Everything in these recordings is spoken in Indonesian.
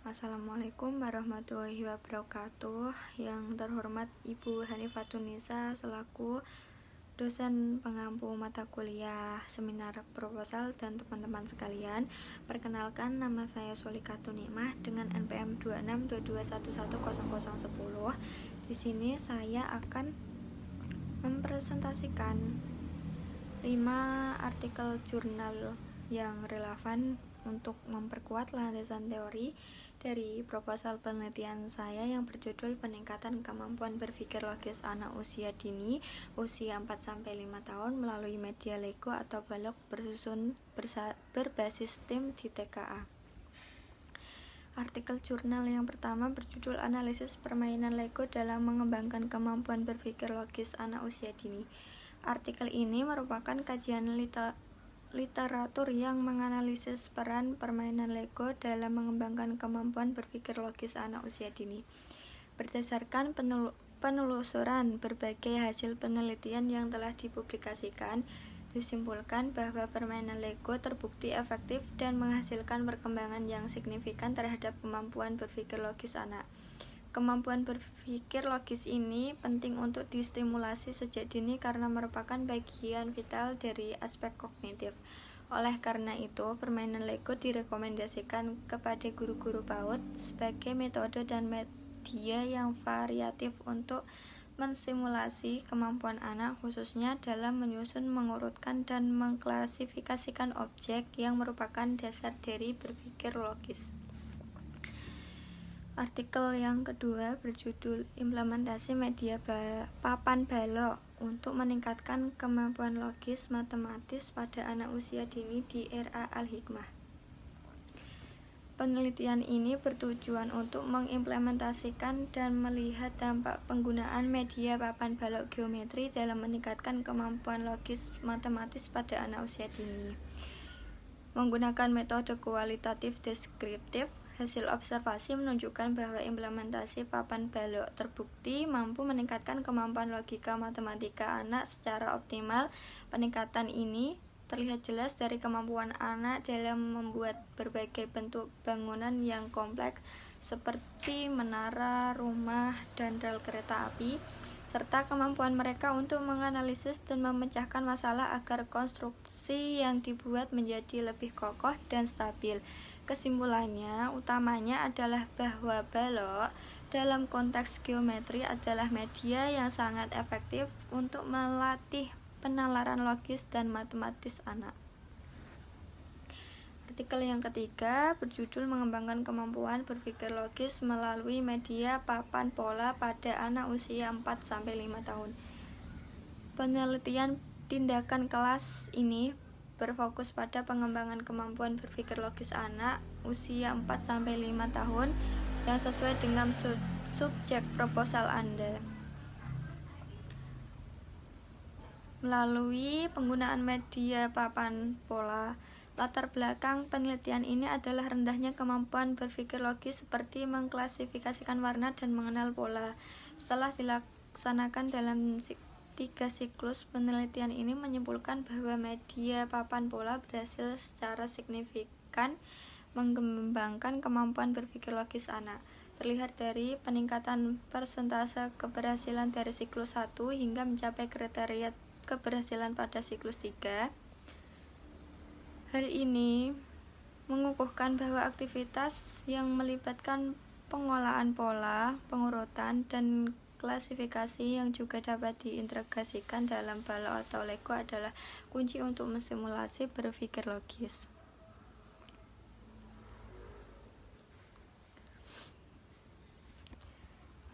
Assalamualaikum warahmatullahi wabarakatuh. Yang terhormat Ibu Hanifatunisa selaku dosen pengampu mata kuliah seminar proposal dan teman-teman sekalian. Perkenalkan, nama saya Solikatun Nikmah dengan NPM 2622110010. Di sini saya akan mempresentasikan 5 artikel jurnal yang relevan untuk memperkuat landasan teori dari proposal penelitian saya yang berjudul Peningkatan Kemampuan Berpikir Logis Anak Usia Dini usia 4-5 tahun melalui media Lego atau balok bersusun berbasis tim di TKA. Artikel jurnal yang pertama berjudul Analisis Permainan Lego dalam Mengembangkan Kemampuan Berpikir Logis Anak Usia Dini. Artikel ini merupakan kajian literatur yang menganalisis peran permainan Lego dalam mengembangkan kemampuan berpikir logis anak usia dini. Berdasarkan penelusuran berbagai hasil penelitian yang telah dipublikasikan, disimpulkan bahwa permainan Lego terbukti efektif dan menghasilkan perkembangan yang signifikan terhadap kemampuan berpikir logis anak. Kemampuan berpikir logis ini penting untuk distimulasi sejak dini karena merupakan bagian vital dari aspek kognitif. Oleh karena itu, permainan Lego direkomendasikan kepada guru-guru PAUD sebagai metode dan media yang variatif untuk menstimulasi kemampuan anak, khususnya dalam menyusun, mengurutkan, dan mengklasifikasikan objek yang merupakan dasar dari berpikir logis. Artikel yang kedua berjudul Implementasi Media Papan Balok untuk Meningkatkan Kemampuan Logis Matematis pada Anak Usia Dini di Era Al-Hikmah. Penelitian ini bertujuan untuk mengimplementasikan dan melihat dampak penggunaan media papan balok geometri dalam meningkatkan kemampuan logis matematis pada anak usia dini. Menggunakan metode kualitatif deskriptif, hasil observasi menunjukkan bahwa implementasi papan balok terbukti mampu meningkatkan kemampuan logika matematika anak secara optimal. Peningkatan ini terlihat jelas dari kemampuan anak dalam membuat berbagai bentuk bangunan yang kompleks seperti menara, rumah, dan rel kereta api, serta kemampuan mereka untuk menganalisis dan memecahkan masalah agar konstruksi yang dibuat menjadi lebih kokoh dan stabil. Kesimpulannya, utamanya adalah bahwa balok dalam konteks geometri adalah media yang sangat efektif untuk melatih penalaran logis dan matematis anak. Artikel yang ketiga berjudul Mengembangkan Kemampuan Berpikir Logis Melalui Media Papan Pola pada Anak Usia 4-5 tahun. Penelitian tindakan kelas ini berfokus pada pengembangan kemampuan berpikir logis anak usia 4-5 tahun yang sesuai dengan subjek proposal Anda. Melalui penggunaan media papan pola, latar belakang penelitian ini adalah rendahnya kemampuan berpikir logis seperti mengklasifikasikan warna dan mengenal pola. Setelah dilaksanakan dalam 3 siklus, penelitian ini menyimpulkan bahwa media papan pola berhasil secara signifikan mengembangkan kemampuan berpikir logis anak. Terlihat dari peningkatan persentase keberhasilan dari siklus 1 hingga mencapai kriteria keberhasilan pada siklus 3. Hal ini mengukuhkan bahwa aktivitas yang melibatkan pengolahan pola, pengurutan, dan klasifikasi yang juga dapat diintegrasikan dalam balok atau Lego adalah kunci untuk menstimulasi berpikir logis.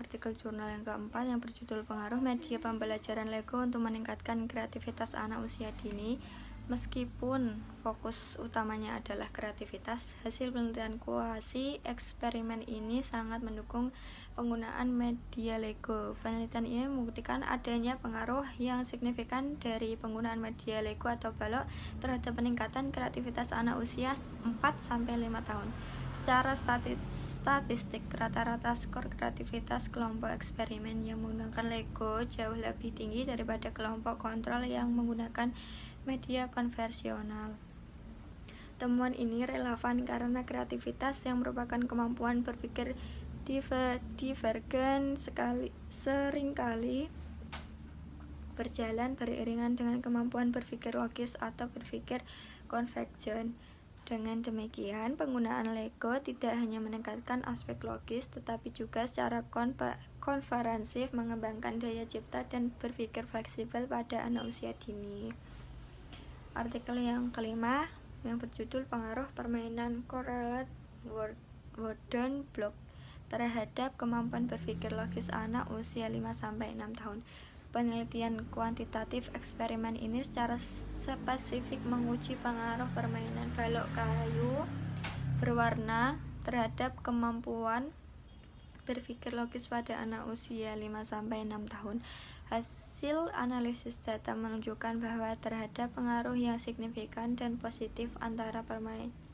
Artikel jurnal yang keempat yang berjudul Pengaruh Media Pembelajaran Lego untuk Meningkatkan Kreativitas Anak Usia Dini. Meskipun fokus utamanya adalah kreativitas, hasil penelitian kuasi eksperimen ini sangat mendukung penggunaan media Lego. Penelitian ini membuktikan adanya pengaruh yang signifikan dari penggunaan media Lego atau balok terhadap peningkatan kreativitas anak usia 4-5 tahun. Secara statistik, rata-rata skor kreativitas kelompok eksperimen yang menggunakan Lego jauh lebih tinggi daripada kelompok kontrol yang menggunakan media konvensional. Temuan ini relevan karena kreativitas yang merupakan kemampuan berpikir divergen seringkali berjalan beriringan dengan kemampuan berpikir logis atau berpikir konvergen. Dengan demikian, penggunaan Lego tidak hanya meningkatkan aspek logis, tetapi juga secara konferensif mengembangkan daya cipta dan berpikir fleksibel pada anak usia dini. Artikel yang kelima, yang berjudul Pengaruh Permainan Correlate Wooden Block terhadap kemampuan berpikir logis anak usia 5-6 tahun. Penelitian kuantitatif eksperimen ini secara spesifik menguji pengaruh permainan balok kayu berwarna terhadap kemampuan berpikir logis pada anak usia 5-6 tahun. Hasil analisis data menunjukkan bahwa terhadap pengaruh yang signifikan dan positif antara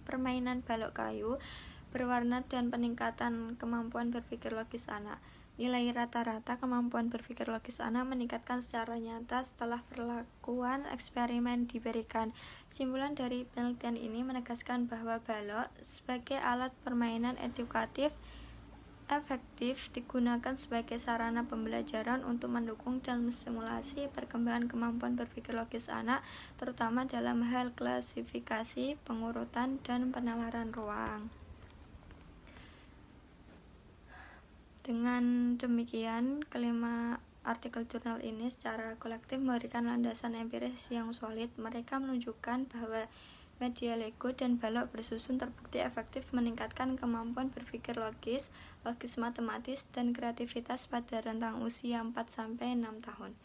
permainan balok kayu berwarna dan peningkatan kemampuan berpikir logis anak. Nilai rata-rata kemampuan berpikir logis anak meningkatkan secara nyata setelah perlakuan eksperimen diberikan. Simpulan dari penelitian ini menegaskan bahwa balok sebagai alat permainan edukatif efektif digunakan sebagai sarana pembelajaran untuk mendukung dan mensimulasi perkembangan kemampuan berpikir logis anak, terutama dalam hal klasifikasi, pengurutan, dan penalaran ruang. Dengan demikian, kelima artikel jurnal ini secara kolektif memberikan landasan empiris yang solid. Mereka menunjukkan bahwa media Lego dan balok bersusun terbukti efektif meningkatkan kemampuan berpikir logis matematis, dan kreativitas pada rentang usia 4-6 tahun.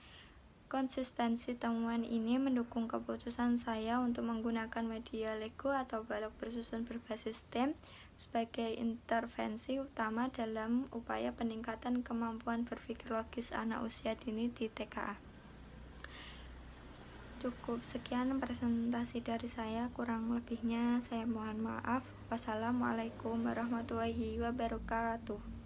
Konsistensi temuan ini mendukung keputusan saya untuk menggunakan media Lego atau balok bersusun berbasis STEM sebagai intervensi utama dalam upaya peningkatan kemampuan berpikir logis anak usia dini di TKA. Cukup sekian presentasi dari saya, kurang lebihnya saya mohon maaf. Wassalamualaikum warahmatullahi wabarakatuh.